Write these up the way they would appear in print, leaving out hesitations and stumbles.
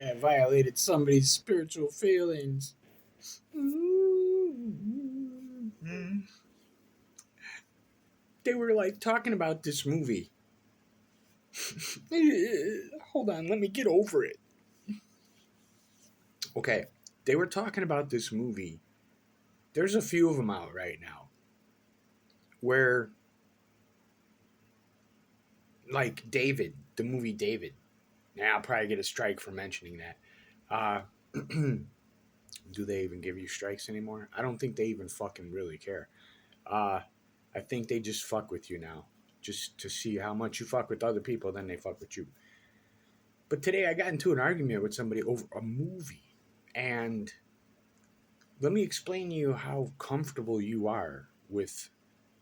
I violated somebody's spiritual feelings. They were like talking about this movie. Hold on, let me get over it. Okay, they were talking about this movie. There's a few of them out right now where, like David, the movie David. Now I'll probably get a strike for mentioning that. Uh, do they even give you strikes anymore? I don't think they even fucking really care. Uh, I think they just fuck with you now, just to see how much you fuck with other people. Then they fuck with you. But today I got into an argument with somebody over a movie, and let me explain to you how comfortable you are with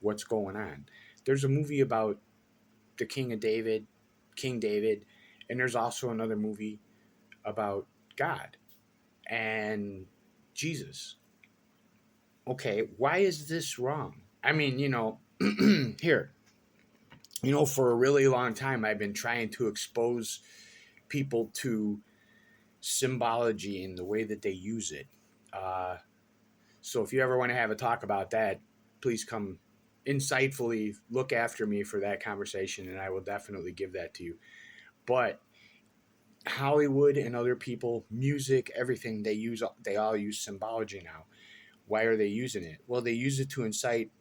what's going on. There's a movie about the King of David, King David, and there's also another movie about God and Jesus. Okay, why is this wrong? I mean, here, for a really long time, I've been trying to expose people to symbology and the way that they use it. Uh, so if you ever want to have a talk about that, please come insightfully look after me for that conversation, and I will definitely give that to you. But Hollywood and other people, music, everything they all use symbology now. Why are they using it? Well, they use it to incite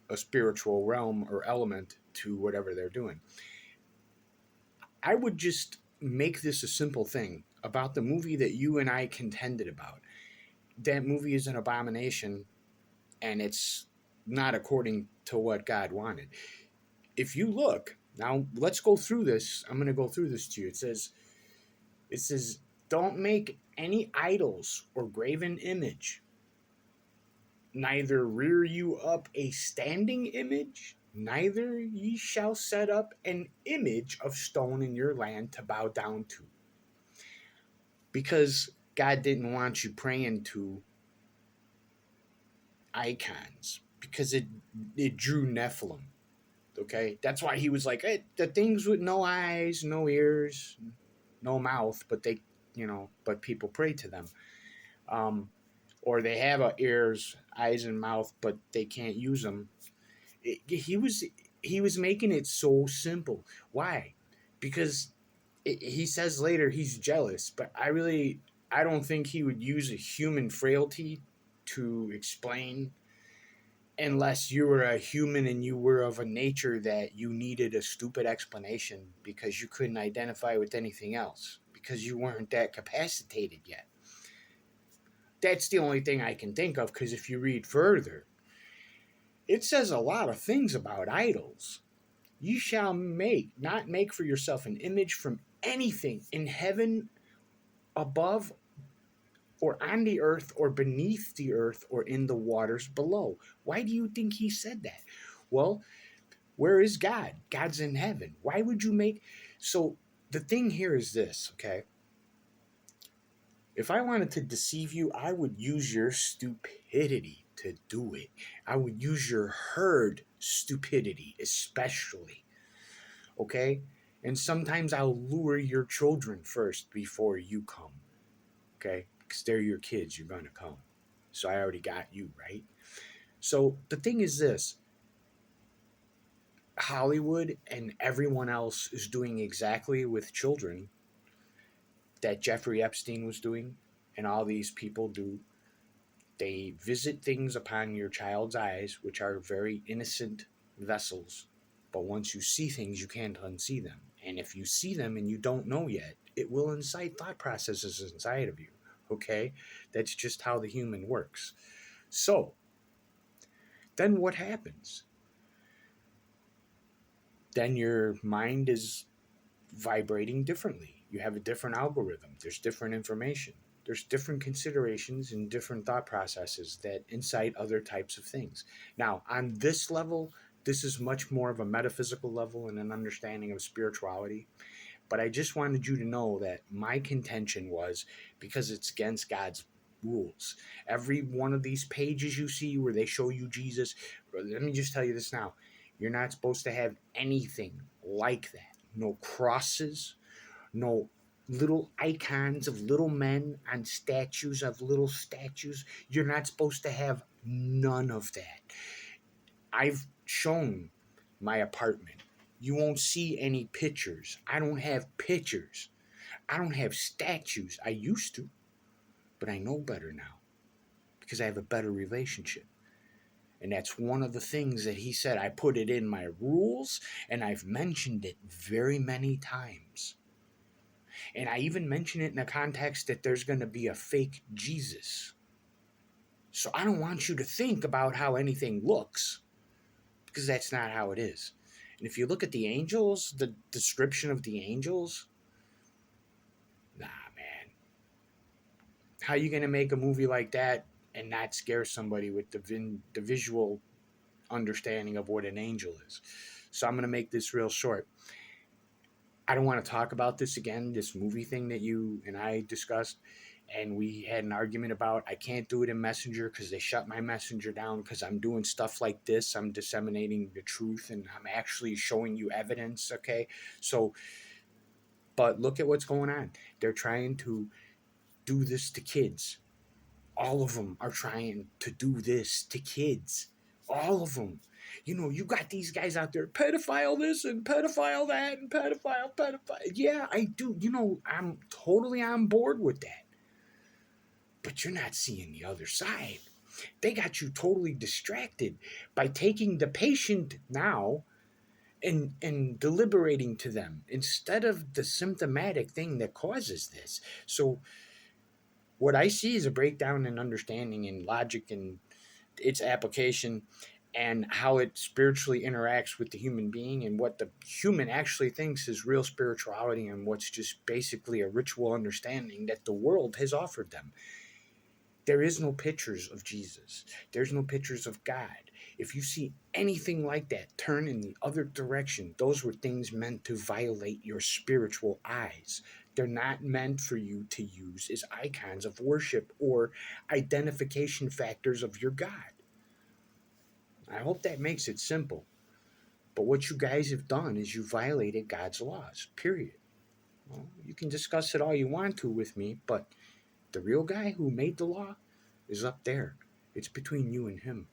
a spiritual realm or element to whatever they're doing. I would just make this a simple thing about the movie that you and I contended about. That movie is an abomination and it's not according to what God wanted. If you look, now let's go through this. I'm going to go through this to you. It says don't make any idols or graven image, neither rear you up a standing image, neither ye shall set up an image of stone in your land to bow down to. Because God didn't want you praying to icons, because it drew Nephilim. Okay, that's why he was like, hey, the things with no eyes, no ears, no mouth, but but people pray to them. Um, or they have ears, eyes, and mouth, but they can't use them. He was making it so simple. Why? Because he says later he's jealous, but I don't think he would use a human frailty to explain, unless you were a human and you were of a nature that you needed a stupid explanation because you couldn't identify with anything else because you weren't that capacitated yet. That's the only thing I can think of, because if you read further, it says a lot of things about idols. You shall not make for yourself an image from anything in heaven above, or on the earth, or beneath the earth, or in the waters below. Why do you think he said that? Well, where is God? God's in heaven. Why would you make. So the thing here is this, okay? If I wanted to deceive you, I would use your stupidity to do it. I would use your herd stupidity, especially. Okay? And sometimes I'll lure your children first before you come. Okay? Because they're your kids. You're going to come. So I already got you, right? So the thing is this: Hollywood and everyone else is doing exactly with children that Jeffrey Epstein was doing, and all these people do. They visit things upon your child's eyes, which are very innocent vessels. But once you see things, you can't unsee them. And if you see them and you don't know yet, it will incite thought processes inside of you. Okay? That's just how the human works. So, then what happens? Then your mind is vibrating differently. You have a different algorithm. There's different information. There's different considerations and different thought processes that incite other types of things. Now, on this level, this is much more of a metaphysical level and an understanding of spirituality. But I just wanted you to know that my contention was because it's against God's rules. Every one of these pages you see where they show you Jesus, let me just tell you this now. You're not supposed to have anything like that. No crosses, no little icons of little men on statues of little statues. You're not supposed to have none of that. I've shown my apartment. You won't see any pictures. I don't have pictures. I don't have statues. I used to, but I know better now because I have a better relationship. And that's one of the things that he said. I put it in my rules and I've mentioned it very many times. And I even mention it in the context that there's going to be a fake Jesus. So I don't want you to think about how anything looks because that's not how it is. And if you look at the angels, the description of the angels, nah, man. How are you going to make a movie like that and not scare somebody with the visual understanding of what an angel is? So I'm going to make this real short. I don't want to talk about this again, this movie thing that you and I discussed. And we had an argument about I can't do it in Messenger because they shut my Messenger down because I'm doing stuff like this. I'm disseminating the truth and I'm actually showing you evidence. Okay. So, but look at what's going on. They're trying to do this to kids. All of them are trying to do this to kids. All of them. You know, you got these guys out there, pedophile this and pedophile that and pedophile. Yeah, I do. You know, I'm totally on board with that. But you're not seeing the other side. They got you totally distracted by taking the patient now and deliberating to them instead of the symptomatic thing that causes this. So what I see is a breakdown in understanding and logic and its application and how it spiritually interacts with the human being and what the human actually thinks is real spirituality and what's just basically a ritual understanding that the world has offered them. There is no pictures of Jesus. There's no pictures of God. If you see anything like that, turn in the other direction. Those were things meant to violate your spiritual eyes. They're not meant for you to use as icons of worship or identification factors of your God. I hope that makes it simple. But what you guys have done is you violated God's laws, period. Well, you can discuss it all you want to with me, but the real guy who made the law is up there. It's between you and him.